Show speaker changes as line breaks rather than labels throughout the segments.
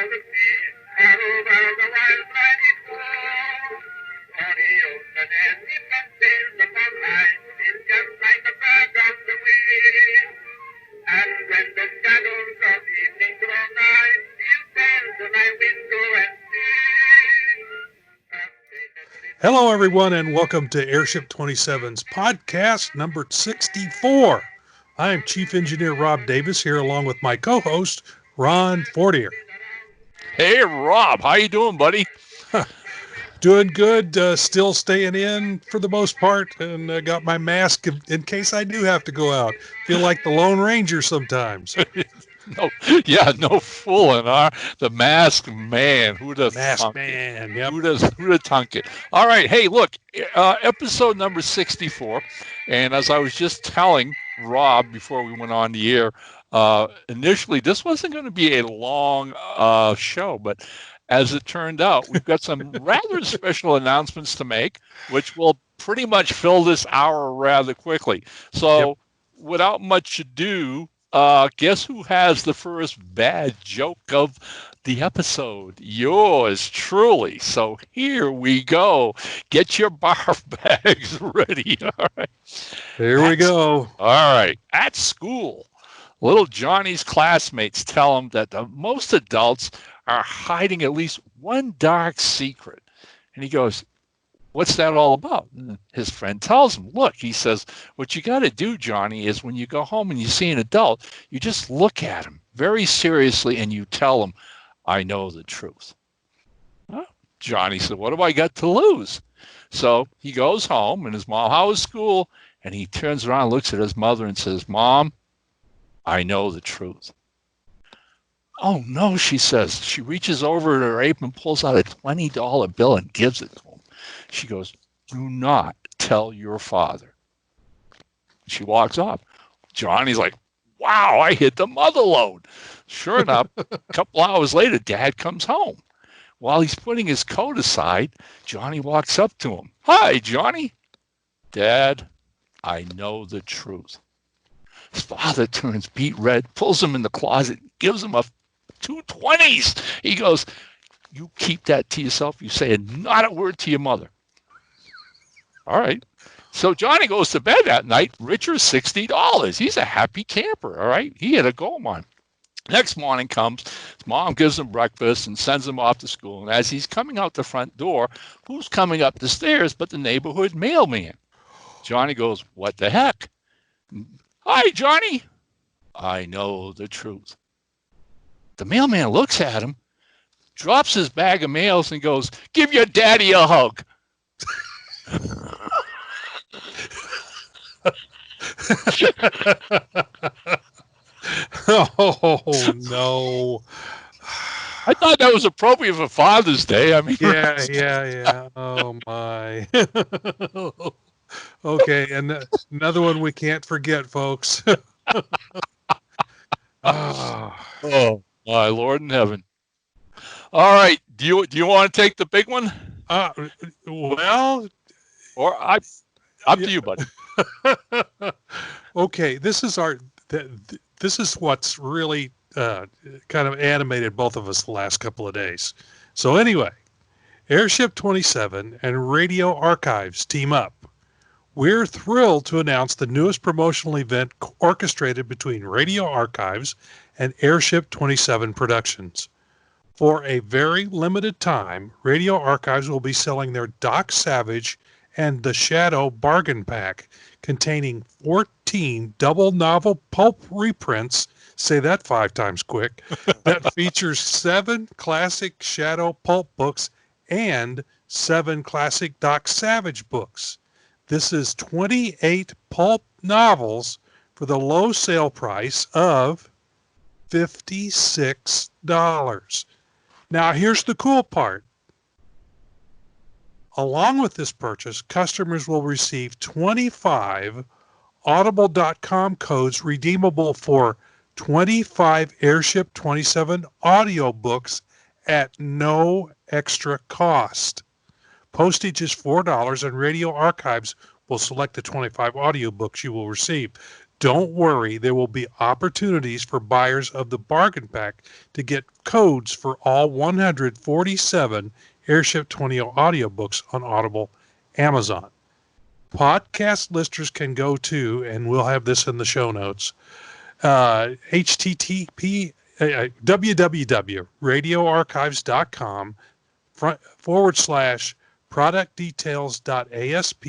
the sea, far over the wild mighty shore. For the ocean and the sun sails upon high, it's just like a bird of the wind. And when the shadows of evening draw nigh, he'll stand to my window and sing.
Hello, everyone, and welcome to Airship 27's podcast number 64. I'm Chief Engineer Rob Davis here along with my co-host, Ron Fortier.
Hey, Rob. How you doing, buddy?
Doing good. Still staying in for the most part, and got my mask in case I do have to go out. Feel like the Lone Ranger sometimes.
No fooling, huh? The masked man. Who'd have
Masked man, yep.
Who'd have thunk it? All right. Hey, look, episode number 64. And as I was just telling Rob before we went on the air, initially this wasn't going to be a long show, but as it turned out, we've got some rather special announcements to make, which will pretty much fill this hour rather quickly. So without much ado, guess who has the first bad joke of the episode? Yours truly. So here we go. Get your bar bags ready. All right.
Here we go.
All right. At school, little Johnny's classmates tell him that most adults are hiding at least one dark secret. And he goes, "What's that all about?" And his friend tells him, "Look," he says, "what you got to do, Johnny, is when you go home and you see an adult, you just look at him very seriously and you tell him, 'I know the truth.'" Well, Johnny said, "What have I got to lose?" So he goes home and his mom, "How was school?" And he turns around, looks at his mother and says, "Mom, I know the truth." "Oh, no," she says. She reaches over to her apron, pulls out a $20 bill and gives it to him. She goes, "Do not tell your father." She walks off. Johnny's like, "Wow, I hit the mother load." Sure enough, a couple hours later, Dad comes home. While he's putting his coat aside, Johnny walks up to him. "Hi, Johnny." "Dad, I know the truth." His father turns beet red, pulls him in the closet, gives him two 20s. He goes, "You keep that to yourself. You say not a word to your mother." All right. So Johnny goes to bed that night, richer $60. He's a happy camper, all right? He had a gold mine. Next morning comes, his mom gives him breakfast and sends him off to school. And as he's coming out the front door, who's coming up the stairs but the neighborhood mailman? Johnny goes, "What the heck?" "Hi, Johnny." "I know the truth." The mailman looks at him, drops his bag of mails and goes, "Give your daddy a hug."
Oh, no.
I thought that was appropriate for Father's Day. I mean,
Yeah. Oh, my. Okay, and another one we can't forget, folks.
Oh, my Lord in heaven. All right. Do you want to take the big one?
Well,
Or up to you, buddy.
Okay, this is what's really kind of animated both of us the last couple of days. So anyway, Airship 27 and Radio Archives team up. We're thrilled to announce the newest promotional event orchestrated between Radio Archives and Airship 27 Productions. For a very limited time, Radio Archives will be selling their Doc Savage and The Shadow bargain pack containing 14 double novel pulp reprints, say that 5 times quick, that features 7 classic Shadow pulp books and 7 classic Doc Savage books. This is 28 pulp novels for the low sale price of $56. Now, here's the cool part. Along with this purchase, customers will receive 25 Audible.com codes redeemable for 25 Airship 27 audiobooks at no extra cost. Postage is $4, and Radio Archives will select the 25 audiobooks you will receive. Don't worry, there will be opportunities for buyers of the bargain pack to get codes for all 147 Airship 20 audiobooks on Audible, Amazon. Podcast listeners can go to, and we'll have this in the show notes, http www.radioarchives.com /product-details.asp ?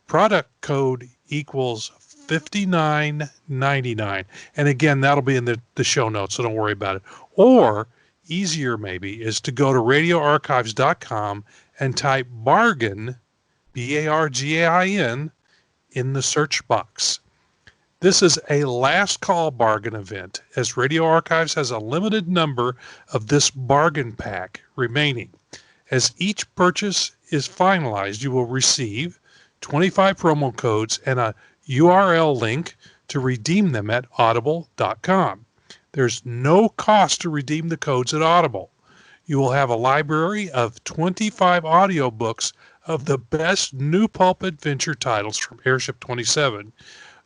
Product code equals $59.99. And again, that'll be in the show notes, so don't worry about it. Or easier maybe is to go to radioarchives.com and type bargain, BARGAIN, in the search box. This is a last call bargain event, as Radio Archives has a limited number of this bargain pack remaining. As each purchase is finalized, you will receive 25 promo codes and a URL link to redeem them at audible.com. There's no cost to redeem the codes at Audible. You will have a library of 25 audiobooks of the best new pulp adventure titles from Airship 27.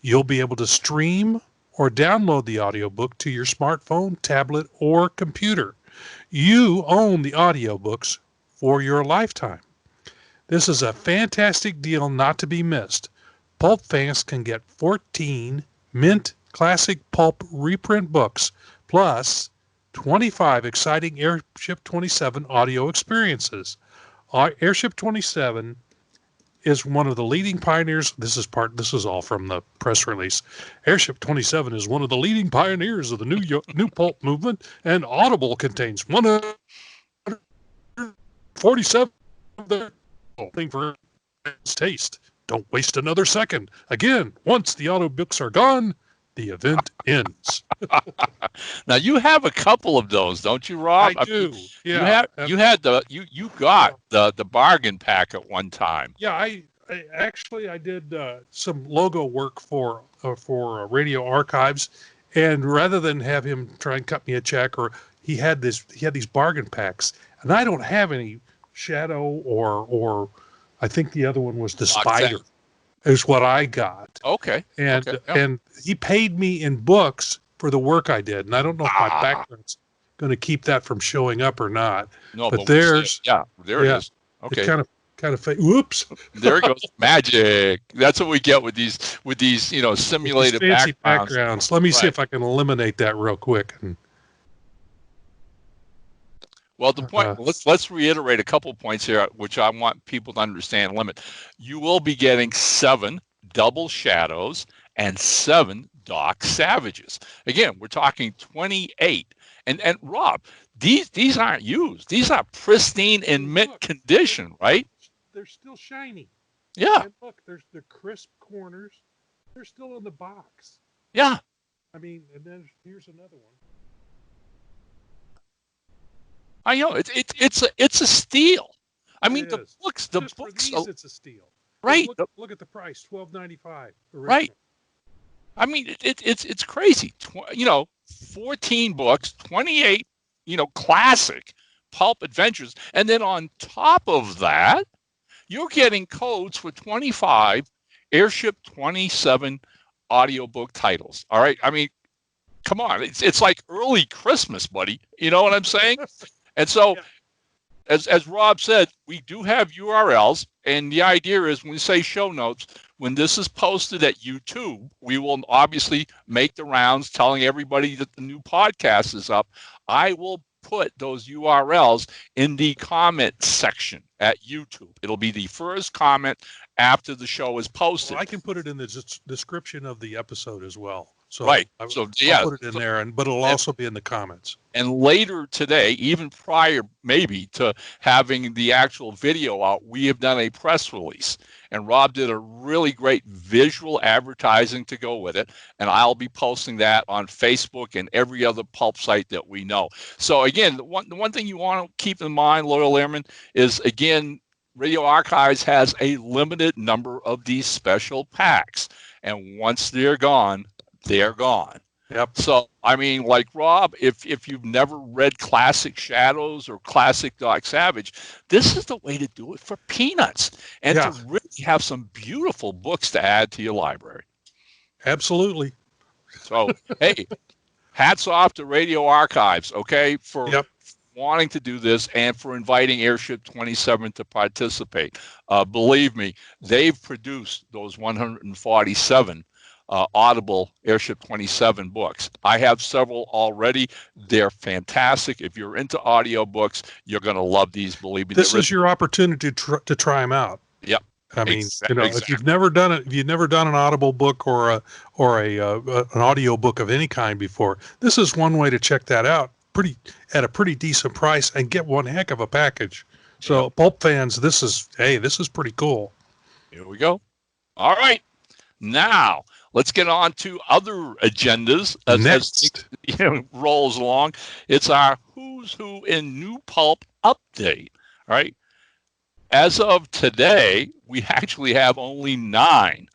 You'll be able to stream or download the audiobook to your smartphone, tablet, or computer. You own the audiobooks for your lifetime. This is a fantastic deal not to be missed. Pulp fans can get 14 mint classic pulp reprint books plus 25 exciting Airship 27 audio experiences. Airship 27 is one of the leading pioneers. This is all from the press release. Airship 27 is one of the leading pioneers of the new pulp movement, and Audible contains 147 of their thing for its taste. Don't waste another second. Again, once the audiobooks are gone, the event ends.
Now you have a couple of those, don't you, Rob?
I do. Yeah.
You got the bargain pack at one time.
Yeah, I did some logo work for Radio Archives, and rather than have him try and cut me a check, or he had these bargain packs, and I don't have any Shadow or I think the other one was the Spider. Is what I got.
Okay.
And he paid me in books for the work I did, and I don't know if my background's going to keep that from showing up or not.
No,
but there's
it is. Okay.
It kind of whoops.
There goes magic. That's what we get with these simulated
these fancy
backgrounds.
Let me see if I can eliminate that real quick.
Well, the point. Let's reiterate a couple points here, which I want people to understand. Limit. You will be getting 7 double shadows and 7 Doc Savages. Again, we're talking 28. And Rob, these aren't used. These are pristine in mint condition, right?
They're still shiny.
Yeah.
And look, there's the crisp corners. They're still in the box.
Yeah.
I mean, and then here's another one.
I know it's a steal. I mean, the books.
For these, it's a steal.
Right.
Look at the price, $12.95.
Right. I mean, it's crazy. 14 books, 28, classic pulp adventures, and then on top of that, you're getting codes for 25 Airship 27 audiobook titles. All right. I mean, come on. It's like early Christmas, buddy. You know what I'm saying? And so, as Rob said, we do have URLs, and the idea is when we say show notes, when this is posted at YouTube, we will obviously make the rounds telling everybody that the new podcast is up. I will put those URLs in the comment section at YouTube. It'll be the first comment after the show is posted.
Well, I can put it in the description of the episode as well. So
right.
I'll
put
it in there, but it'll also be in the comments.
And later today, even prior maybe to having the actual video out, we have done a press release. And Rob did a really great visual advertising to go with it. And I'll be posting that on Facebook and every other pulp site that we know. So again, the one thing you want to keep in mind, Loyal Airmen, is again, Radio Archives has a limited number of these special packs. And once they're gone, they're gone.
Yep.
So, I mean, like Rob, if you've never read Classic Shadows or Classic Doc Savage, this is the way to do it for peanuts and to really have some beautiful books to add to your library.
Absolutely.
So, hey, hats off to Radio Archives, okay, for
Yep.
wanting to do this and for inviting Airship 27 to participate. Believe me, they've produced those 147 Audible Airship 27 books. I have several already. They're fantastic. If you're into audiobooks, you're going to love these, believe me.
This is your opportunity to try them out.
Yep.
I mean,
Exactly.
if you've never done it, if you've never done an Audible book or an audio book of any kind before, this is one way to check that out. At a pretty decent price and get one heck of a package. So, Pulp fans, this is pretty cool.
Here we go. All right, now let's get on to other agendas as it rolls along. It's our Who's Who in New Pulp update. All right. As of today, we actually have only 9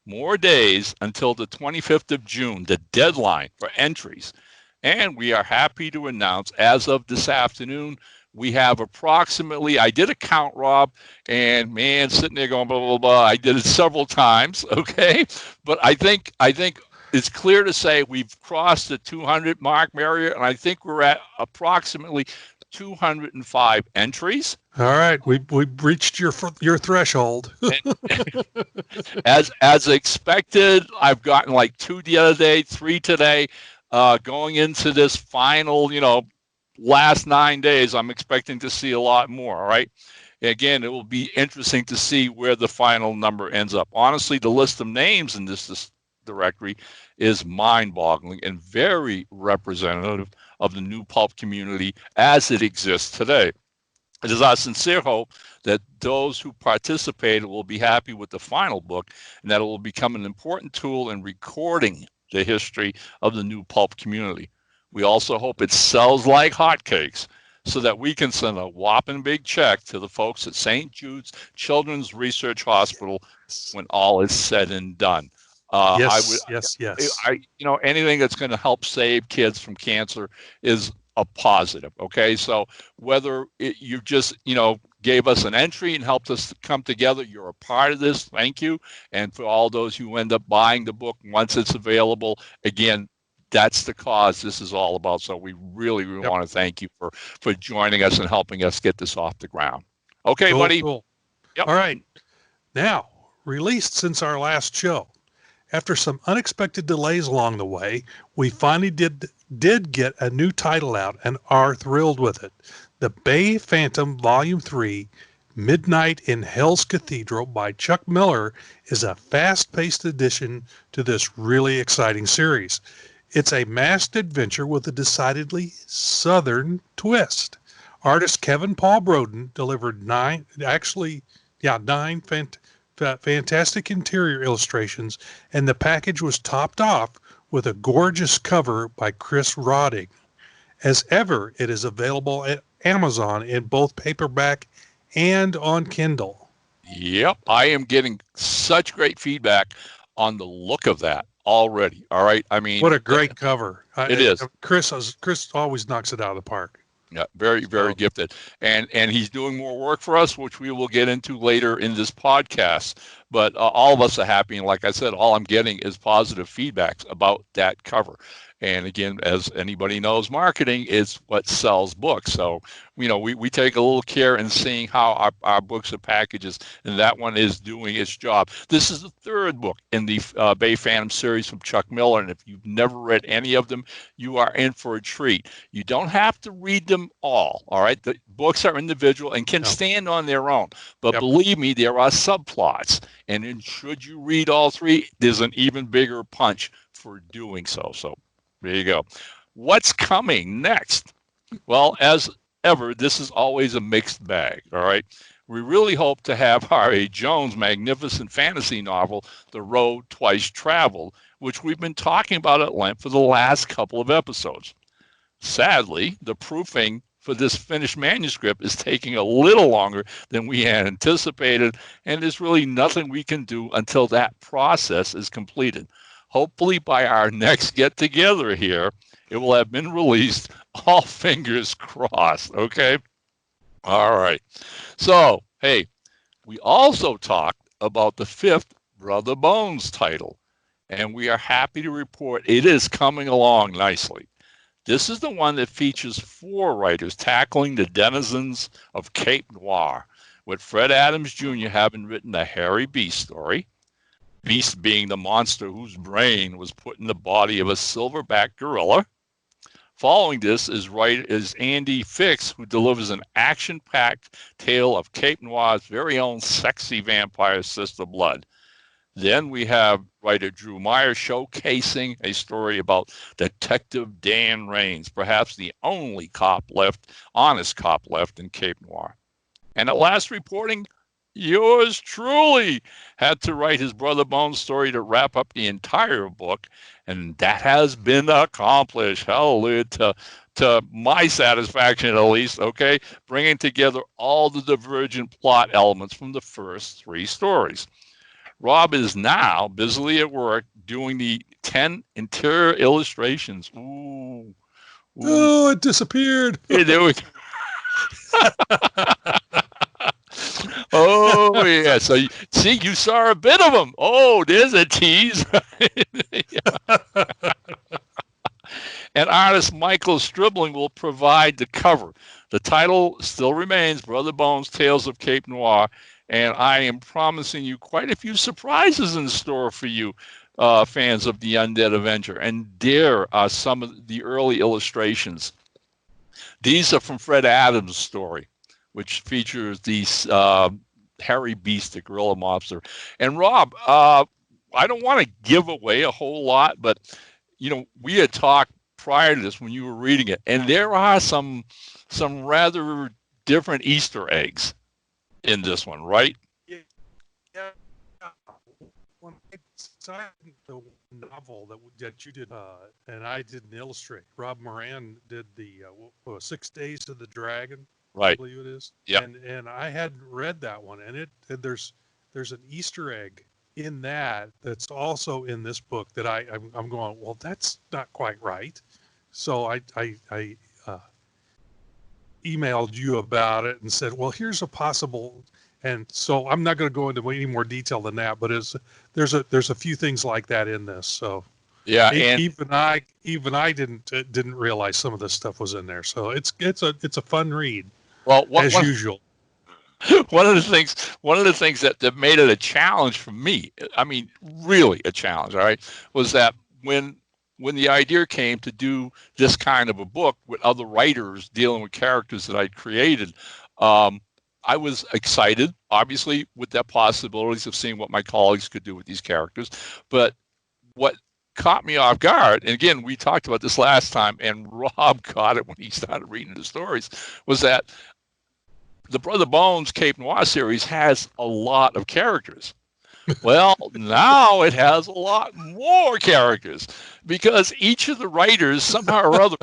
more days until the 25th of June, the deadline for entries. And we are happy to announce, as of this afternoon, we have approximately, I did a count, Rob, and man, sitting there going, blah, blah, blah. I did it several times, okay? But I think it's clear to say we've crossed the 200 mark, Mario, and I think we're at approximately 205 entries.
All right, we reached your threshold.
as expected, I've gotten like 2 the other day, 3 today. Going into this final, last 9 days, I'm expecting to see a lot more. All right. Again, it will be interesting to see where the final number ends up. Honestly, the list of names in this directory is mind-boggling and very representative of the new pulp community as it exists today. It is our sincere hope that those who participated will be happy with the final book and that it will become an important tool in recording the history of the new pulp community. We also hope it sells like hotcakes so that we can send a whopping big check to the folks at St. Jude's Children's Research Hospital when all is said and done.
Yes.
Anything that's going to help save kids from cancer is a positive. Okay, so whether you just gave us an entry and helped us to come together, you're a part of this. Thank you. And for all those who end up buying the book once it's available, again, that's the cause this is all about. So we really want to thank you for joining us and helping us get this off the ground. Okay,
cool,
buddy.
Cool.
Yep.
All right. Now, released since our last show. After some unexpected delays along the way, we finally did get a new title out and are thrilled with it. The Bay Phantom Volume 3, Midnight in Hell's Cathedral by Chuck Miller is a fast-paced addition to this really exciting series. It's a masked adventure with a decidedly southern twist. Artist Kevin Paul Broden delivered 9 fantastic interior illustrations, and the package was topped off with a gorgeous cover by Chris Rodding. As ever, it is available at Amazon in both paperback and on Kindle.
Yep, I am getting such great feedback on the look of that already. All right, I mean,
what a great cover!
It is.
Chris always knocks it out of the park.
Yeah, very, very gifted. And he's doing more work for us, which we will get into later in this podcast. But all of us are happy. And like I said, all I'm getting is positive feedbacks about that cover. And again, as anybody knows, marketing is what sells books. So, we take a little care in seeing how our books are packaged, and that one is doing its job. This is the 3rd book in the Bay Phantom series from Chuck Miller. And if you've never read any of them, you are in for a treat. You don't have to read them all right? The books are individual and can stand on their own. But believe me, there are subplots. And then should you read all 3, there's an even bigger punch for doing so. So there you go. What's coming next? Well, as ever, this is always a mixed bag, all right? We really hope to have R.A. Jones' magnificent fantasy novel, The Road Twice Traveled, which we've been talking about at length for the last couple of episodes. Sadly, the proofing for this finished manuscript is taking a little longer than we had anticipated, and there's really nothing we can do until that process is completed. Hopefully by our next get-together here, it will have been released. All fingers crossed, okay? All right. So, hey, we also talked about the 5th Brother Bones title. and we are happy to report it is coming along nicely. This is the one that features 4 writers tackling the denizens of Cape Noir, with Fred Adams Jr. having written the Harry Beast story, Beast being the monster whose brain was put in the body of a silverback gorilla. Following this is Andy Fix, who delivers an action-packed tale of Cape Noir's very own sexy vampire sister Blood. Then we have writer Drew Meyer showcasing a story about Detective Dan Raines, perhaps the only honest cop left in Cape Noir. And at last reporting, yours truly had to write his Brother Bones story to wrap up the entire book, and that has been accomplished. Hallelujah, to my satisfaction at least, okay? Bringing together all the divergent plot elements from the first 3 stories. Rob is now busily at work doing the 10 interior illustrations. Ooh.
Oh, it disappeared.
There we go. Oh, yeah. So, see, you saw a bit of them. Oh, there's a tease. And artist Michael Stribling will provide the cover. The title still remains Brother Bones, Tales of Cape Noir. And I am promising you quite a few surprises in store for you, fans of the Undead Avenger. And there are some of the early illustrations. These are from Fred Adams' story, which features these Harry Beast, the gorilla monster. And Rob, I don't want to give away a whole lot, but we had talked prior to this when you were reading it, and there are some rather different Easter eggs in this one, right?
Yeah. When I signed the novel that you did, and I didn't illustrate, Rob Moran did the 6 Days of the Dragon.
Right.
I believe it is.
Yeah.
And I hadn't read that one, and there's an Easter egg in that's also in this book that I'm going, well, that's not quite right. So I emailed you about it and said, well, here's a possible, and so I'm not going to go into any more detail than that, but there's a few things like that in this. So
yeah,
and even I didn't realize some of this stuff was in there. So it's a fun read.
Well,
as usual.
One of the things that made it a challenge for me, I mean, really a challenge, all right, was that when the idea came to do this kind of a book with other writers dealing with characters that I'd created, I was excited, obviously, with the possibilities of seeing what my colleagues could do with these characters. But what caught me off guard, and again, we talked about this last time, and Rob caught it when he started reading the stories, was that the Brother Bones Cape Noir series has a lot of characters. Well, now it has a lot more characters because each of the writers somehow or other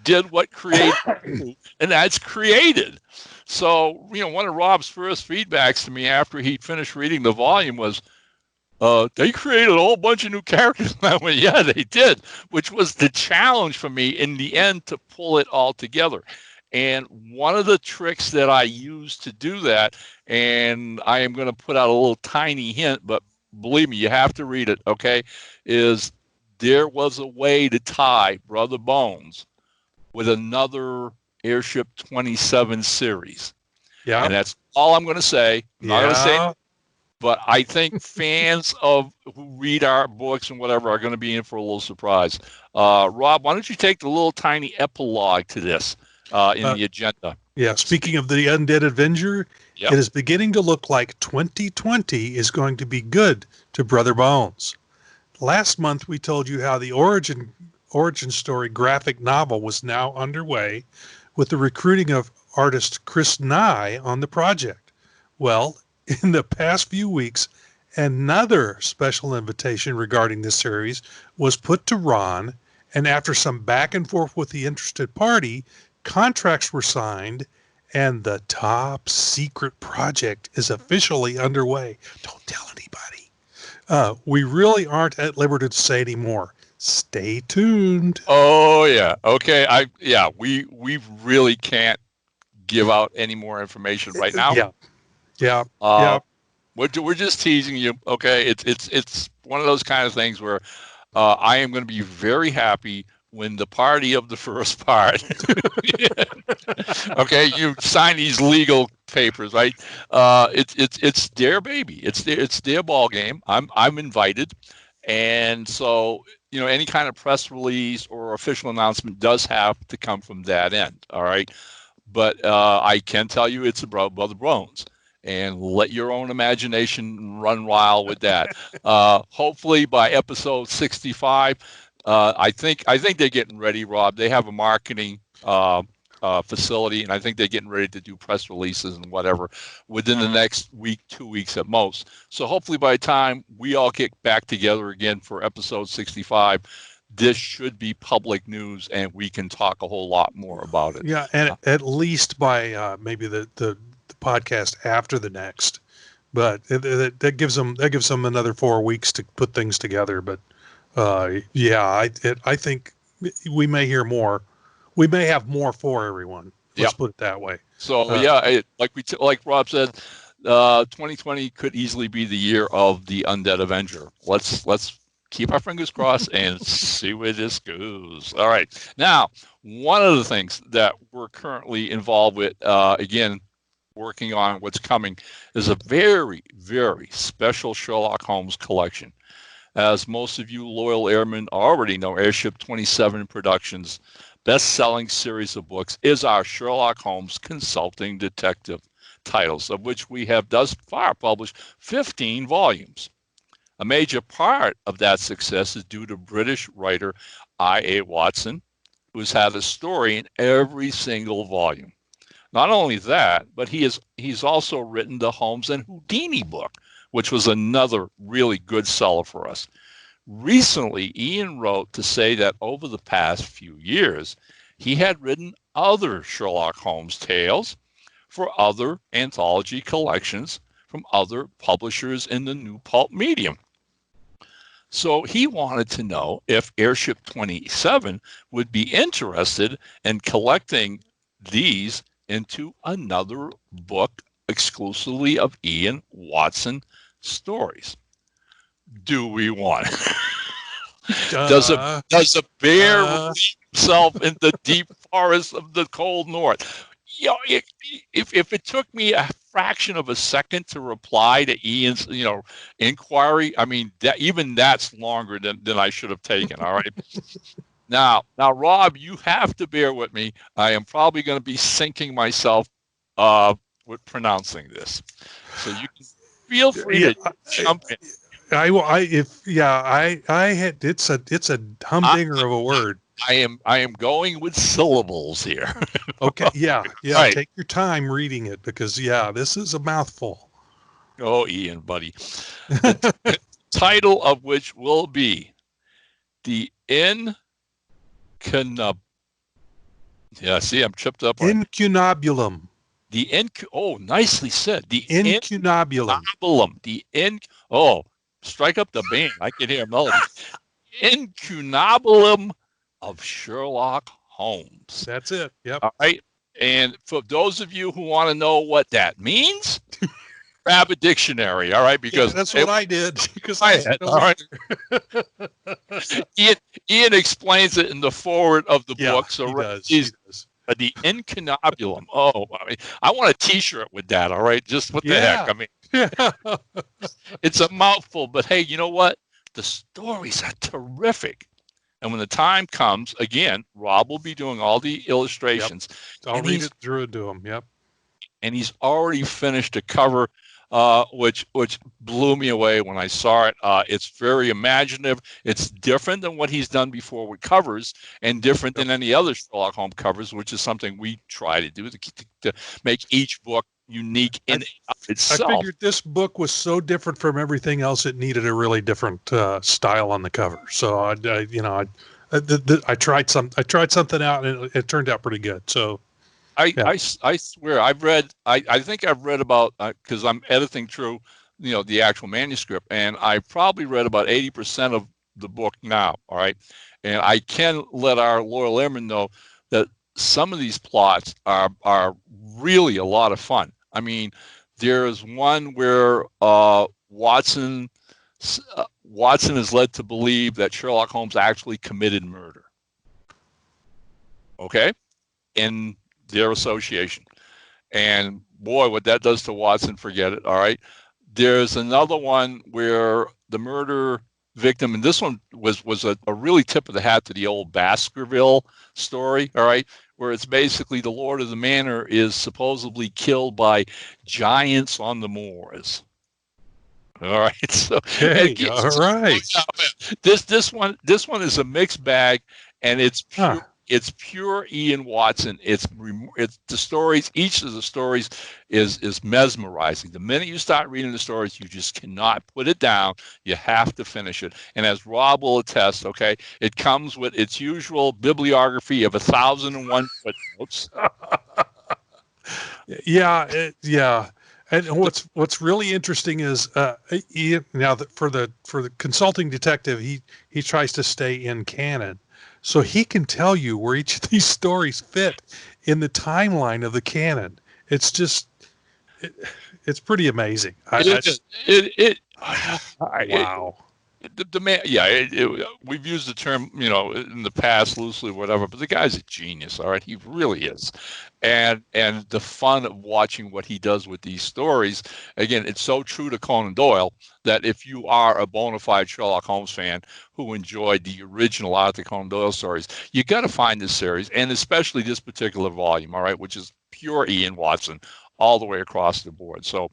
did what created, and that's created. So, one of Rob's first feedbacks to me after he finished reading the volume was, they created a whole bunch of new characters. And I went, yeah, they did, which was the challenge for me in the end to pull it all together. And one of the tricks that I used to do that, and I am going to put out a little tiny hint, but believe me, you have to read it, okay, is there was a way to tie Brother Bones with another Airship 27 series. Yeah. And that's all I'm going to say. I'm not going to say, but I think fans who read our books and whatever are going to be in for a little surprise. Rob, why don't you take the little tiny epilogue to this? In the agenda.
Yeah, speaking of the Undead Avenger, yep. It is beginning to look like 2020 is going to be good to Brother Bones. Last month, we told you how the origin story graphic novel was now underway with the recruiting of artist Chris Nye on the project. Well, in the past few weeks, another special invitation regarding this series was put to Ron, and after some back and forth with the interested party, contracts were signed, and the top secret project is officially underway. Don't tell anybody. We really aren't at liberty to say anymore. Stay tuned.
Oh yeah. Okay. We really can't give out any more information right now.
Yeah.
We're just teasing you. Okay, it's one of those kind of things where I am going to be very happy when the party of the first part. Okay, you sign these legal papers, right? It's their baby. It's their ball game. I'm invited, and so any kind of press release or official announcement does have to come from that end. All right, but I can tell you it's about Brother Bones. And let your own imagination run wild with that. Hopefully by episode 65, I think they're getting ready, Rob. They have a marketing facility, and I think they're getting ready to do press releases and whatever within the next week, 2 weeks at most. So hopefully by the time we all get back together again for episode 65, this should be public news, and we can talk a whole lot more about it.
Yeah, and at least by maybe the podcast after the next, but that gives them another 4 weeks to put things together. But I think we may hear more. We may have more for everyone. Let's put it that way.
So like Rob said, 2020 could easily be the year of the Undead Avenger. Let's keep our fingers crossed and see where this goes. All right. Now, one of the things that we're currently involved with, again, working on what's coming, is a very, very special Sherlock Holmes collection. As most of you loyal airmen already know, Airship 27 Productions' best-selling series of books is our Sherlock Holmes consulting detective titles, of which we have thus far published 15 volumes. A major part of that success is due to British writer I.A. Watson, who's had a story in every single volume. Not only that, but he's also written the Holmes and Houdini book, which was another really good seller for us. Recently, Ian wrote to say that over the past few years, he had written other Sherlock Holmes tales for other anthology collections from other publishers in the new pulp medium. So he wanted to know if Airship 27 would be interested in collecting these into another book exclusively of Ian Watson stories. Do we want it? Does a bear release himself in the deep forests of the cold north? If it took me a fraction of a second to reply to Ian's inquiry, I mean that's longer than I should have taken. All right. Now, Rob, you have to bear with me. I am probably going to be sinking myself with pronouncing this, so you can feel free to jump in.
It's a humdinger of a word.
I am going with syllables here.
Okay, yeah.
Right.
Take your time reading it because this is a mouthful.
Oh, Ian, buddy. The title of which will be the see, I'm tripped up.
Incunabulum.
Nicely said. The
Incunabulum.
Strike up the band. I can hear a melody. Incunabulum of Sherlock Holmes.
That's it. Yep.
All right. And for those of you who want to know what that means, grab a dictionary. All right. Because
that's what I did. Because
all right. Ian explains it in the foreword of the book. So
he does.
The incunabulum. I want a T-shirt with that. All right. Just what the heck? I mean, it's a mouthful, but hey, you know what? The stories are terrific. And when the time comes, again, Rob will be doing all the illustrations.
Yep. I'll read it through and do them. Yep.
And he's already finished a cover, which blew me away when I saw it. It's very imaginative. It's different than what he's done before with covers, and different than any other Sherlock Holmes covers, which is something we try to do to make each book unique in itself.
I figured this book was so different from everything else; it needed a really different style on the cover. So I tried something out, and it turned out pretty good. So.
I swear I think I've read about, because I'm editing through, the actual manuscript, and I probably read about 80% of the book now. All right. And I can let our loyal airmen know that some of these plots are really a lot of fun. I mean, There's one where Watson is led to believe that Sherlock Holmes actually committed murder. Okay, in their association, and boy, what that does to Watson, forget it. All right. There's another one where the murder victim, and this one was a really tip of the hat to the old Baskerville story. All right, where it's basically the lord of the manor is supposedly killed by giants on the moors. All right, so
Hey, all right.
This one is a mixed bag, and it's pure.
Huh.
It's pure Ian Watson. It's the stories. Each of the stories is mesmerizing. The minute you start reading the stories, you just cannot put it down. You have to finish it. And as Rob will attest, okay, it comes with its usual bibliography of 1,001 footnotes.
Yeah. And what's really interesting is Ian, now that for the consulting detective, he tries to stay in canon. So he can tell you where each of these stories fit in the timeline of the canon. It's just, it's pretty amazing. Wow.
The man, we've used the term, in the past loosely, whatever, but the guy's a genius. All right, he really is, and the fun of watching what he does with these stories. Again, it's so true to Conan Doyle that if you are a bona fide Sherlock Holmes fan who enjoyed the original Arthur Conan Doyle stories, you got to find this series, and especially this particular volume. All right, which is pure Ian Watson all the way across the board. So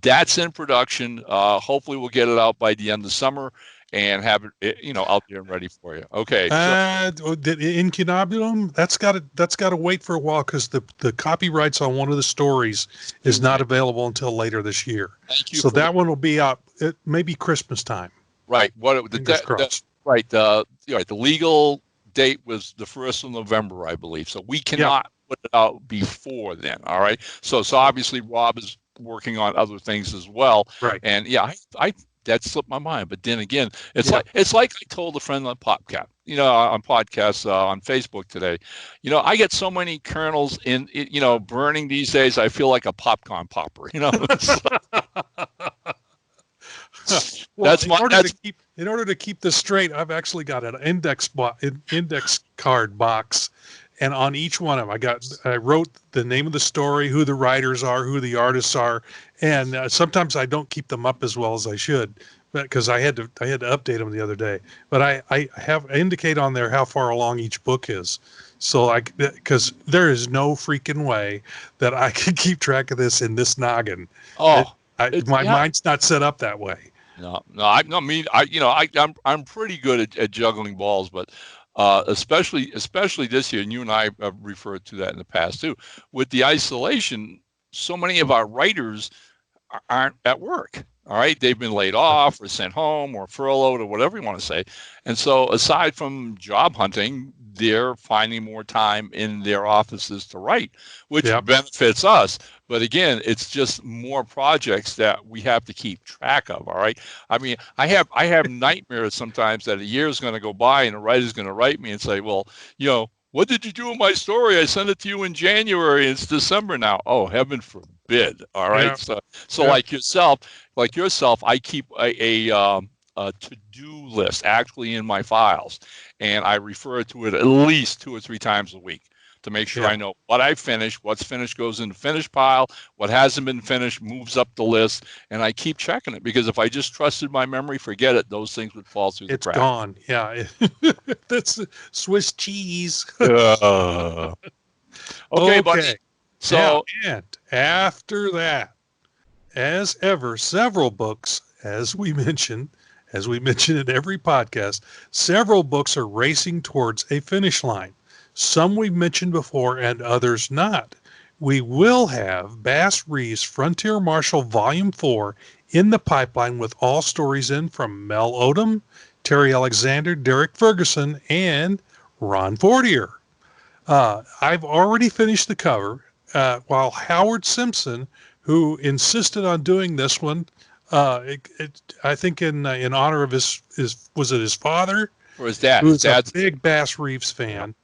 that's in production. Hopefully we'll get it out by the end of summer and have it, out there and ready for you. Okay.
The Incunabulum, that's got to wait for a while because the copyrights on one of the stories is not available until later this year.
Thank you.
So that one will be out maybe Christmas time.
Right. The legal date was the 1st of November, I believe. So we cannot put it out before then. All right. So obviously Rob is working on other things as well.
Right.
And I that slipped my mind. But then again, it's like I told a friend on podcast, on podcasts on Facebook today. I get so many kernels in burning these days. I feel like a popcorn popper.
In order to keep this straight, I've actually got an index card box, and on each one of them, I wrote the name of the story, who the writers are, who the artists are, and sometimes I don't keep them up as well as I should, because I had to update them the other day. But I have indicate on there how far along each book is, so because there is no freaking way that I can keep track of this in this noggin. My mind's not set up that way. I'm pretty good at juggling balls, but especially this year, and you and I have referred to that in the past too, with the isolation, so many of our writers aren't at work. All right. They've been laid off or sent home or furloughed or whatever you want to say. And so aside from job hunting, they're finding more time in their offices to write, which benefits us. But again, it's just more projects that we have to keep track of. All right. I mean, I have nightmares sometimes that a year is going to go by and a writer's going to write me and say, well, what did you do with my story? I sent it to you in January. It's December now. Oh, heaven forbid. All right. Yeah. So like yourself, I keep a to-do list actually in my files, and I refer to it at least 2 or 3 times a week to make sure I know what I finished. What's finished goes in the finished pile. What hasn't been finished moves up the list, and I keep checking it, because if I just trusted my memory, forget it. Those things would fall through the cracks. It's gone. Yeah. That's Swiss cheese.
Okay, buddy. So,
and after that, as ever, several books, as we mention in every podcast, several books are racing towards a finish line. Some we've mentioned before and others not. We will have Bass Reeves' Frontier Marshal Volume 4 in the pipeline, with all stories in from Mel Odom, Terry Alexander, Derek Ferguson, and Ron Fortier. I've already finished the cover, while Howard Simpson, who insisted on doing this one, I think in honor of his father
or his dad.
Who's a big Bass Reeves fan.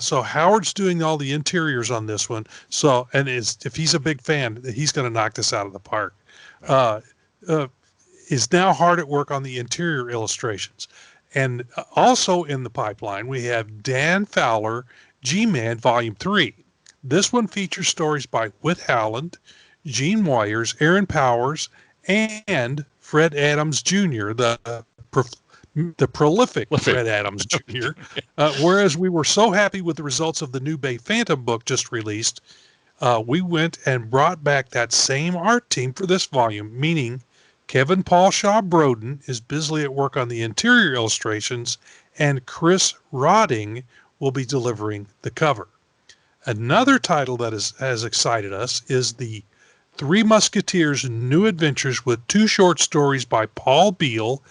So Howard's doing all the interiors on this one. So, and if he's a big fan, he's going to knock this out of the park. Is now hard at work on the interior illustrations. And also in the pipeline, we have Dan Fowler, G-Man Volume 3. This one features stories by Whit Howland, Gene Wyers, Aaron Powers, and Fred Adams Jr., the prolific Fred Adams Jr. Whereas we were so happy with the results of the new Bay Phantom book just released, we went and brought back that same art team for this volume, meaning Kevin Paul Shaw Broden is busily at work on the interior illustrations, and Chris Rodding will be delivering the cover. Another title that has excited us is the Three Musketeers' New Adventures, with 2 short stories by Paul Beal,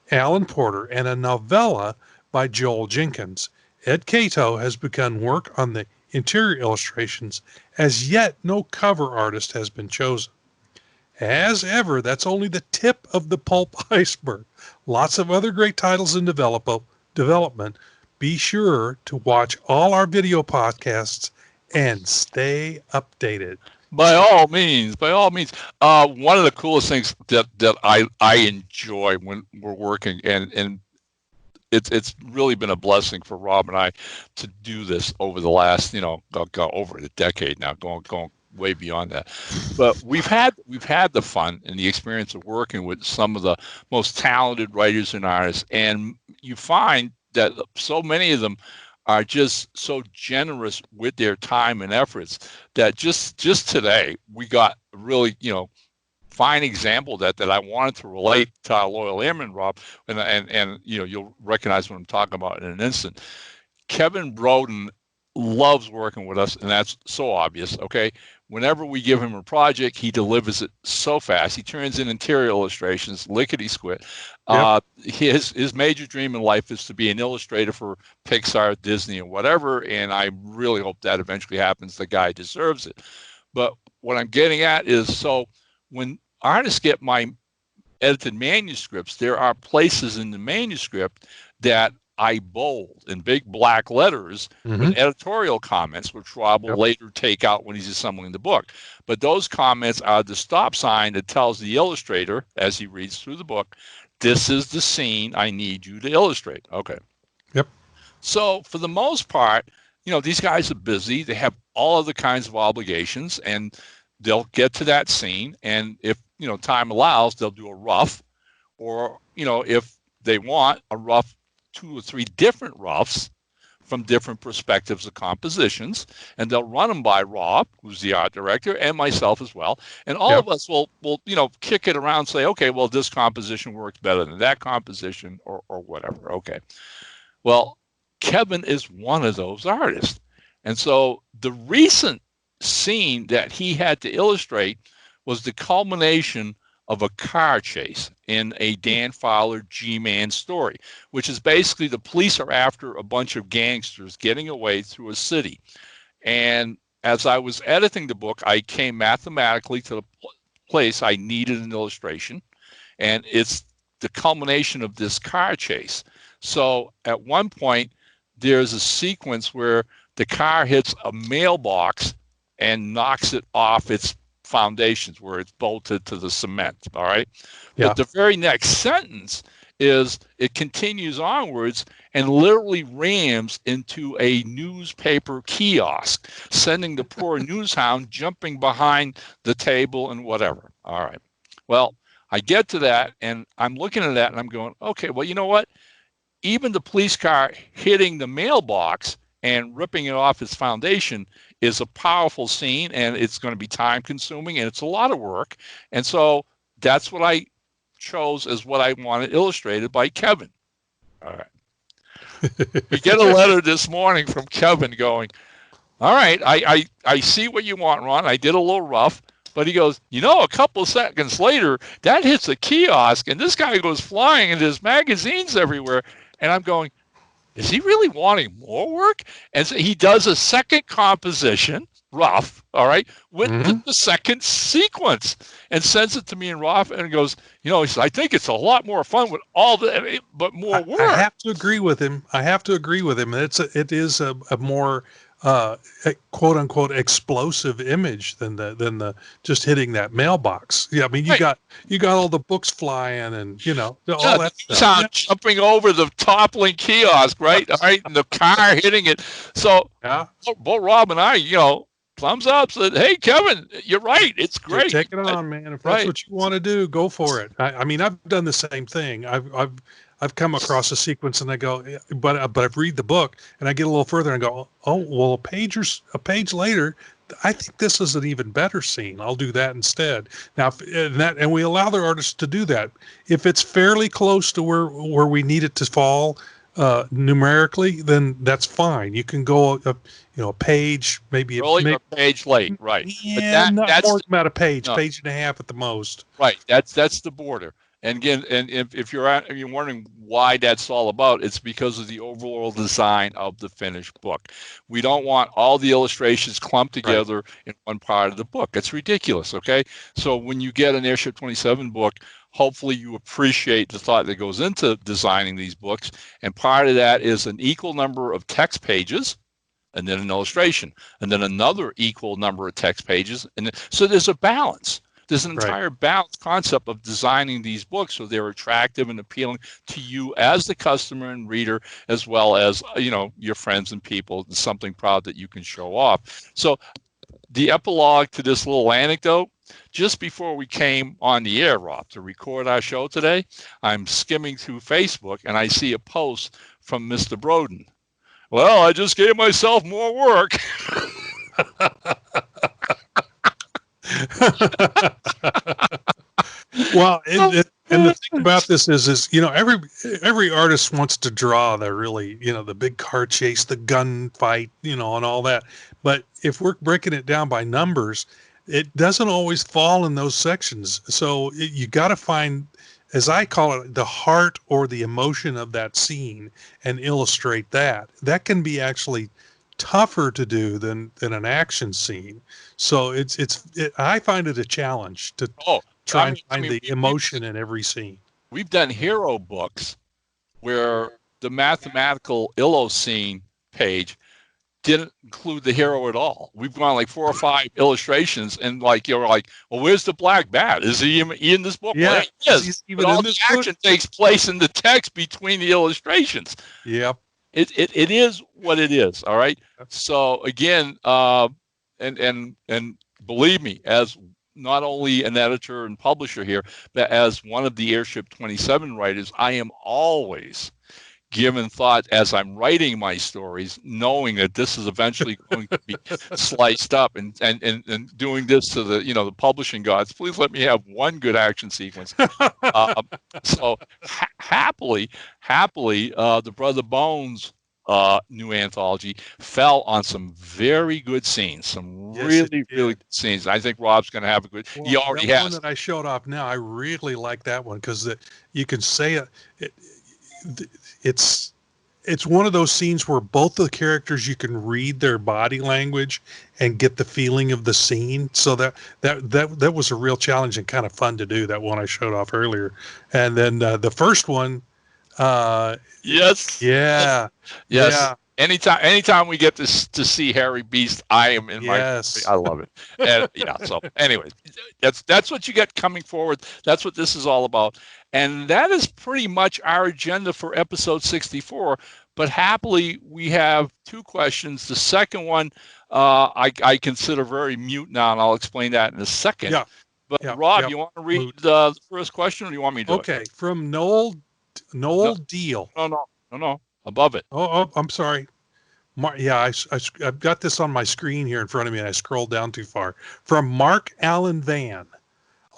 Alan Porter, and a novella by Joel Jenkins. Ed Cato has begun work on the interior illustrations. As yet, no cover artist has been chosen. As ever, that's only the tip of the pulp iceberg. Lots of other great titles in development. Be sure to watch all our video podcasts and stay updated.
By all means. One of the coolest things that I enjoy when we're working, and it's really been a blessing for Rob and I to do this over the last, over a decade now, going way beyond that. But we've had the fun and the experience of working with some of the most talented writers and artists, and you find that so many of them are just so generous with their time and efforts that just today we got a really, fine example that I wanted to relate to our loyal airman, Rob, and you'll recognize what I'm talking about in an instant. Kevin Broden loves working with us, and that's so obvious, okay? Whenever we give him a project, he delivers it so fast. He turns in interior illustrations, lickety-squid. Yep. His major dream in life is to be an illustrator for Pixar, Disney, and whatever, and I really hope that eventually happens. The guy deserves it. But what I'm getting at is, so when artists get my edited manuscripts, there are places in the manuscript that I bold in big black letters with editorial comments, which Rob will later take out when he's assembling the book. But those comments are the stop sign that tells the illustrator, as he reads through the book, this is the scene I need you to illustrate. Okay.
Yep.
So for the most part, these guys are busy. They have all other kinds of obligations, and they'll get to that scene. And if, time allows, they'll do a rough, or, if they want a rough, 2 or 3 different roughs from different perspectives of compositions, and they'll run them by Rob, who's the art director, and myself as well. And all of us will kick it around and say, okay, well, this composition works better than that composition, or whatever. Okay. Well, Kevin is one of those artists. And so the recent scene that he had to illustrate was the culmination of a car chase in a Dan Fowler G-Man story, which is basically the police are after a bunch of gangsters getting away through a city. And as I was editing the book, I came mathematically to the place I needed an illustration, and it's the culmination of this car chase. So at one point, there's a sequence where the car hits a mailbox and knocks it off its foundations where it's bolted to the cement. All right. Yeah. But the very next sentence is it continues onwards and literally rams into a newspaper kiosk, sending the poor newshound jumping behind the table and whatever. All right. Well, I get to that and I'm looking at that and I'm going, okay, well, you know what? Even the police car hitting the mailbox and ripping it off its foundation is a powerful scene, and it's going to be time consuming, and it's a lot of work. And so that's what I chose as what I wanted illustrated by Kevin. All right. We get a letter this morning from Kevin going, all right, I see what you want, Ron. I did a little rough. But he goes, a couple of seconds later, that hits a kiosk, and this guy goes flying, and there's magazines everywhere. And I'm going, is he really wanting more work? And so he does a second composition, rough, all right, with
Mm-hmm.
the second sequence, and sends it to me in rough, and goes, he says, I think it's a lot more fun with all but more
I
work.
have to agree with him. It is a more quote unquote explosive image than the just hitting that mailbox. Yeah, I mean
Right.
you got all the books flying and all
Yeah,
that
the
stuff.
sound
Yeah.
jumping over the toppling kiosk, right? All right, and the car hitting it. So
Yeah.
both Rob and I, thumbs up, said, hey, Kevin, you're right. It's great.
Take it on, man. If that's
Right.
what you want to do, go for it. I mean, I've done the same thing. I've come across a sequence and I go, "Yeah," but I've read the book and I get a little further and go, oh well, a page later, I think this is an even better scene. I'll do that instead. Now, and we allow the artists to do that if it's fairly close to where we need it to fall numerically, then that's fine. You can go a page, maybe
Really, a page late, right? But
yeah, not
that's
more than about a page,
no,
page and a half at the most.
right. That's the border. And again, and if you're wondering why that's all about, it's because of the overall design of the finished book. We don't want all the illustrations clumped together in one part of the book. It's ridiculous. Okay, so when you get an Airship 27 book, hopefully you appreciate the thought that goes into designing these books, and part of that is an equal number of text pages, and then an illustration, and then another equal number of text pages, and so there's a balance. There's an entire balanced concept of designing these books so they're attractive and appealing to you as the customer and reader, as well as your friends and people. It's something proud that you can show off. So the epilogue to this little anecdote, just before we came on the air, Rob, to record our show today, I'm skimming through Facebook and I see a post from Mr. Broden. Well, I just gave myself more work.
Well, and the thing about this is every artist wants to draw the really the big car chase, the gun fight, and all that. But if we're breaking it down by numbers, it doesn't always fall in those sections. So you got to find, as I call it, the heart or the emotion of that scene and illustrate that. That can be actually tougher to do than an action scene. So I find it a challenge to try and find the emotion in every scene.
We've done hero books where the mathematical illo scene page didn't include the hero at all. We've gone like 4 or 5 illustrations, and you're like, well, where's the black bat? Is he in this book?
Yeah,
well, yes.
Even
all the action takes place in the text between the illustrations.
Yep.
It is what it is. All right. So again, and believe me, as not only an editor and publisher here, but as one of the Airship 27 writers, I am always given thought as I'm writing my stories, knowing that this is eventually going to be sliced up, and doing this to the publishing gods. Please let me have one good action sequence. So happily, the Brother Bones new anthology fell on some very good scenes, some really good scenes. I think Rob's going to have a good.
Well,
he already
has.
One
that I showed off now. I really like that one because you can say it's one of those scenes where both the characters, you can read their body language and get the feeling of the scene. So that was a real challenge and kind of fun to do. That one I showed off earlier, and then the first one.
Yes.
Yeah.
Yes.
Yeah.
Anytime we get to see Harry Beast, I am in my. I love it. And, so anyway, that's what you get coming forward. That's what this is all about. And that is pretty much our agenda for episode 64. But happily, we have 2 questions. The second one, I consider very mute now, and I'll explain that in a second.
Yeah.
But Rob, you want to read the first question, or do you want me to do it?
Okay. From Noel Deal.
No. Above it.
Oh, I'm sorry. I've got this on my screen here in front of me, and I scrolled down too far. From Mark Allen Van.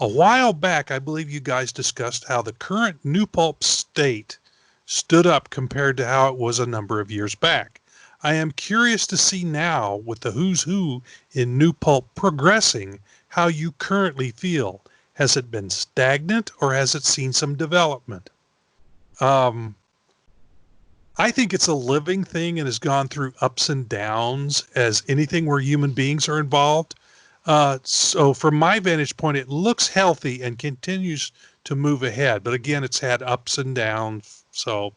A while back, I believe you guys discussed how the current New Pulp state stood up compared to how it was a number of years back. I am curious to see now, with the who's who in New Pulp progressing, how you currently feel. Has it been stagnant, or has it seen some development? I think it's a living thing and has gone through ups and downs as anything where human beings are involved. So from my vantage point, it looks healthy and continues to move ahead. But again, it's had ups and downs. So,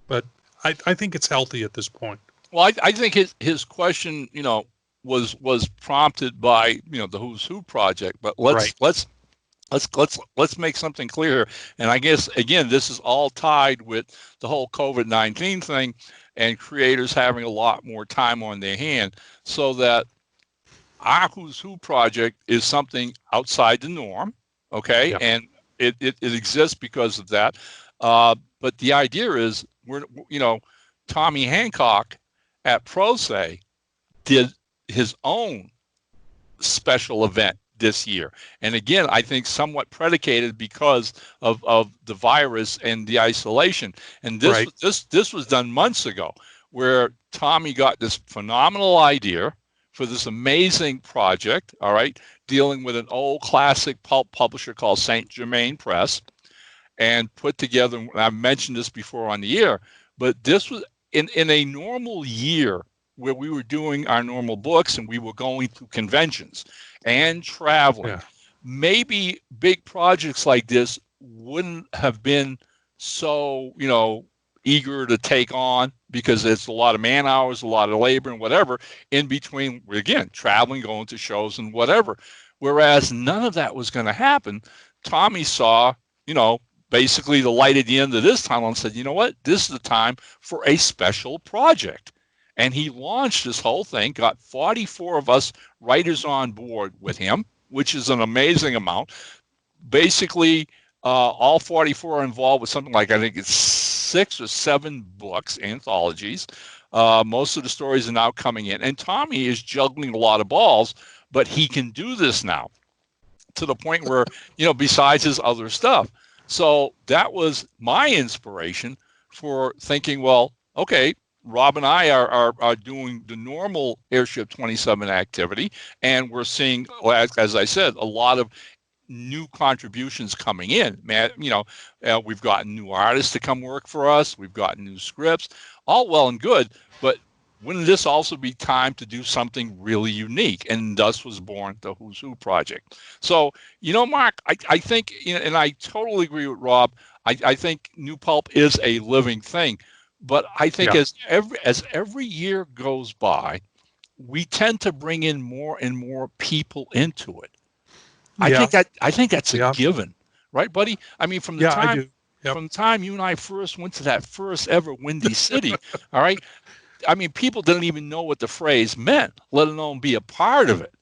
but I think it's healthy at this point.
Well, I think his question, was prompted by the Who's Who project. But
Right.
let's make something clear here. And I guess again, this is all tied with the whole COVID-19 thing and creators having a lot more time on their hand, so that our Who's Who project is something outside the norm. Okay,
Yeah.
and it exists because of that. But the idea is Tommy Hancock at ProSay did his own special event this year. And again, I think somewhat predicated because of the virus and the isolation. And
Right.
this was done months ago, where Tommy got this phenomenal idea for this amazing project, all right, dealing with an old classic pulp publisher called Saint Germain Press, and put together, and I've mentioned this before on the air, but this was in a normal year where we were doing our normal books and we were going to conventions and traveling.
Yeah.
Maybe big projects like this wouldn't have been so, eager to take on, because it's a lot of man hours, a lot of labor and whatever in between, again, traveling, going to shows and whatever. Whereas none of that was going to happen. Tommy saw, basically the light at the end of this tunnel and said, you know what, this is the time for a special project. And he launched this whole thing, got 44 of us writers on board with him, which is an amazing amount. Basically, all 44 are involved with something like, I think it's 6 or 7 books, anthologies. Most of the stories are now coming in. And Tommy is juggling a lot of balls, but he can do this now to the point where, besides his other stuff. So that was my inspiration for thinking, well, okay, Rob and I are doing the normal Airship 27 activity, and we're seeing, as I said, a lot of new contributions coming in. Man, we've gotten new artists to come work for us. We've gotten new scripts, all well and good, but wouldn't this also be time to do something really unique? And thus was born the Who's Who project. So, Mark, I think, and I totally agree with Rob, I think New Pulp is a living thing. But I think as every year goes by, we tend to bring in more and more people into it. I think that's a given, right, buddy? I mean, from the time you and I first went to that first ever Windy City, all right. I mean, people didn't even know what the phrase meant, let alone be a part of it.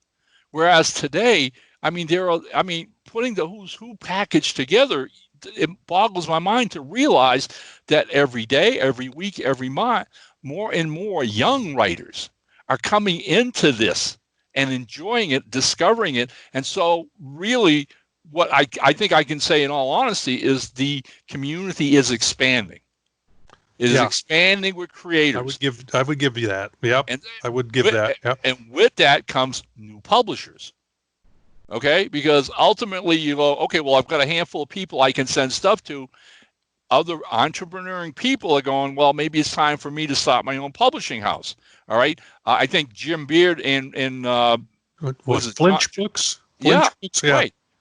Whereas today, putting the Who's Who package together, it boggles my mind to realize that every day, every week, every month, more and more young writers are coming into this and enjoying it, discovering it. And so really what I think I can say in all honesty is the community is expanding. It is expanding with creators.
I would give you that. Yep. And I would give that. Yep.
And with that comes new publishers. Okay, because ultimately you go, okay, well, I've got a handful of people I can send stuff to. Other entrepreneuring people are going, well, maybe it's time for me to start my own publishing house. All right, I think Jim Beard and
was it Flinch Books?
Flinch Books,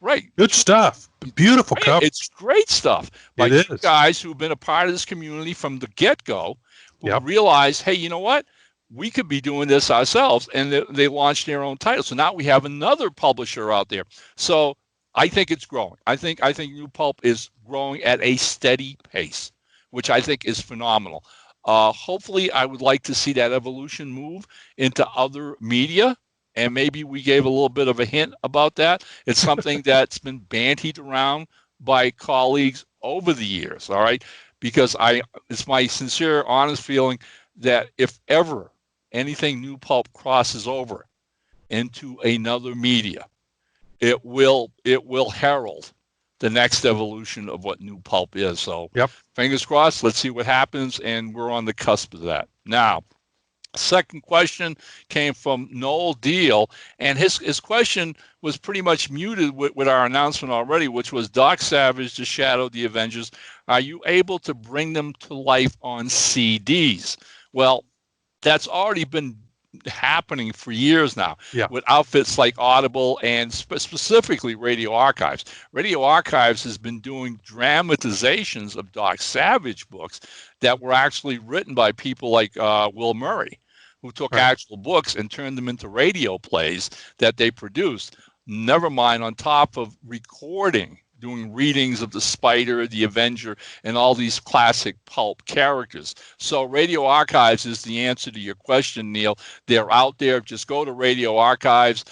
right.
Good stuff. Beautiful cover.
It's great stuff. By two guys who've been a part of this community from the get-go, who realized, hey, you know what? We could be doing this ourselves, and they launched their own title. So now we have another publisher out there. So I think it's growing. I think New Pulp is growing at a steady pace, which I think is phenomenal. Hopefully, I would like to see that evolution move into other media, and maybe we gave a little bit of a hint about that. It's something that's been bandied around by colleagues over the years, all right? Because it's my sincere, honest feeling that if ever anything New Pulp crosses over into another media, it will herald the next evolution of what New Pulp is. So fingers crossed, let's see what happens, and we're on the cusp of that. Now, Second question came from Noel Deal, and his question was pretty much muted with our announcement already, which was Doc Savage, The Shadow, The Avengers. Are you able to bring them to life on CDs? Well, that's already been happening for years now with outfits like Audible and specifically Radio Archives. Radio Archives has been doing dramatizations of Doc Savage books that were actually written by people like Will Murray, who took actual books and turned them into radio plays that they produced. Never mind on top of recording, doing readings of the Spider, the Avenger, and all these classic pulp characters. So Radio Archives is the answer to your question, Neil. They're out there. Just go to Radio Archives,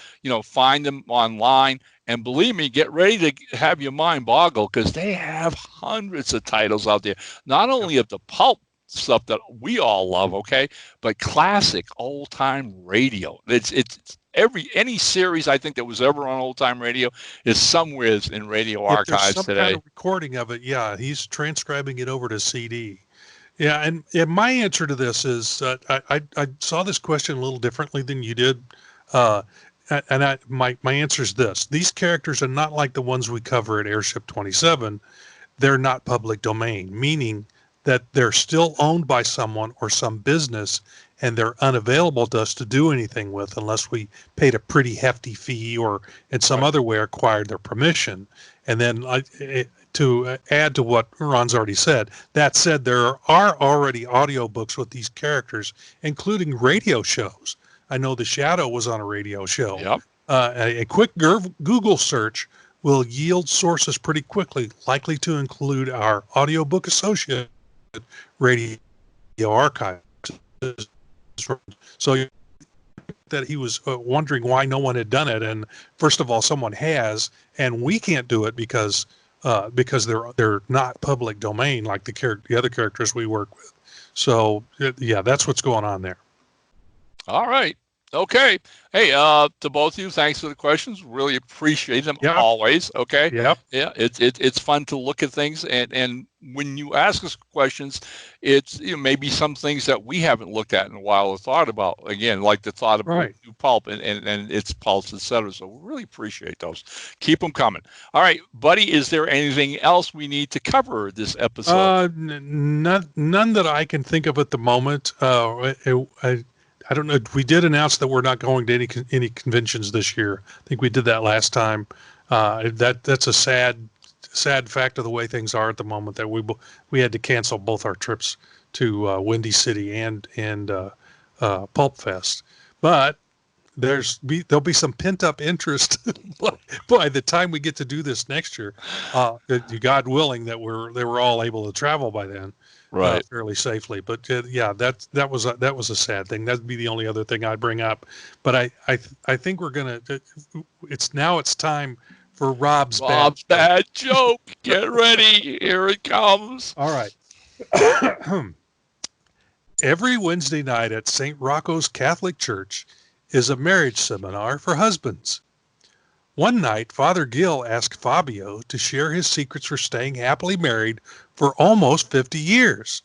find them online. And believe me, get ready to have your mind boggle because they have hundreds of titles out there, not only of the pulp stuff that we all love, okay, but classic old-time radio. It's any series I think that was ever on old-time radio is somewhere in Radio Archives
some
today.
Kind of recording of it, he's transcribing it over to CD. Yeah, and my answer to this is I saw this question a little differently than you did, and my answer is this: these characters are not like the ones we cover at Airship 27. They're not public domain, meaning that they're still owned by someone or some business, and they're unavailable to us to do anything with unless we paid a pretty hefty fee or in some other way acquired their permission. And then to add to what Ron's already said, that said, there are already audiobooks with these characters, including radio shows. I know The Shadow was on a radio show.
Yep.
A quick Google search will yield sources pretty quickly, likely to include our audiobook associate, Radio Archives. So that he was wondering why no one had done it, and first of all, someone has, and we can't do it because they're not public domain like the other characters we work with. So that's what's going on there.
All right. Okay. Hey, to both of you, thanks for the questions. Really appreciate them always. Okay.
Yeah.
Yeah. It's fun to look at things, and when you ask us questions, it's maybe some things that we haven't looked at in a while or thought about. Again, like the thought of new pulp and its pulse, etc. So we really appreciate those. Keep them coming. All right, buddy. Is there anything else we need to cover this episode?
None that I can think of at the moment. I don't know. We did announce that we're not going to any conventions this year. I think we did that last time. That's a sad fact of the way things are at the moment. That we had to cancel both our trips to Windy City and Pulp Fest. But there'll be some pent up interest by the time we get to do this next year. God willing that they were all able to travel by then. Right, fairly safely, but that was a sad thing. That'd be the only other thing I'd bring up. But I think we're gonna. It's time for Rob's bad
joke. Get ready, here it comes.
All right. Every Wednesday night at St. Rocco's Catholic Church is a marriage seminar for husbands. One night, Father Gill asked Fabio to share his secrets for staying happily married for almost 50 years.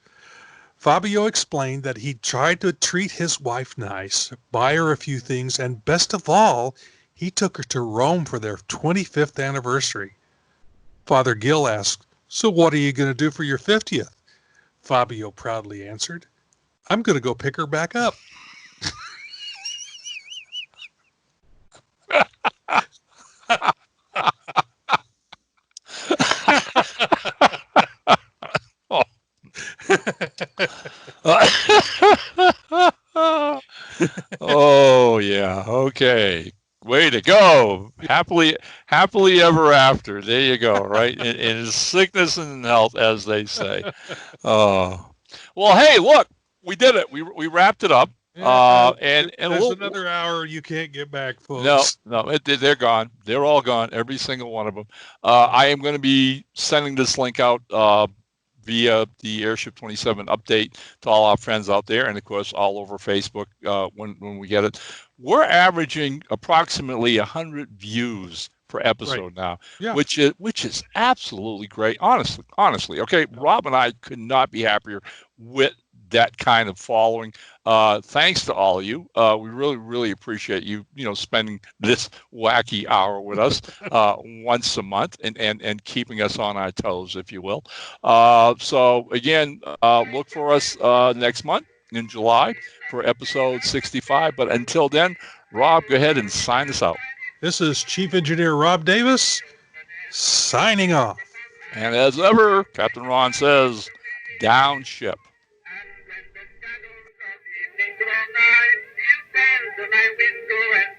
Fabio explained that he tried to treat his wife nice, buy her a few things, and best of all, he took her to Rome for their 25th anniversary. Father Gill asked, "So what are you going to do for your 50th? Fabio proudly answered, "I'm going to go pick her back up."
Oh yeah, okay, way to go. Happily ever after. There you go. Right, in sickness and in health, as they say. Oh, well, hey, look, we did it. We wrapped it up. And
there's another hour you can't get back, folks.
No, they're gone. They're all gone. Every single one of them. I am going to be sending this link out via the Airship 27 update to all our friends out there, and of course all over Facebook when we get it. We're averaging approximately 100 views per episode now, which is absolutely great. Honestly, okay. Rob and I could not be happier with that kind of following. Thanks to all of you. We really, really appreciate you, spending this wacky hour with us once a month and keeping us on our toes, if you will. So again, look for us next month in July for episode 65. But until then, Rob, go ahead and sign us out.
This is Chief Engineer Rob Davis signing off.
And as ever, Captain Ron says, down ship.
And when the shadows of evening grow nigh, he'll stand to my window and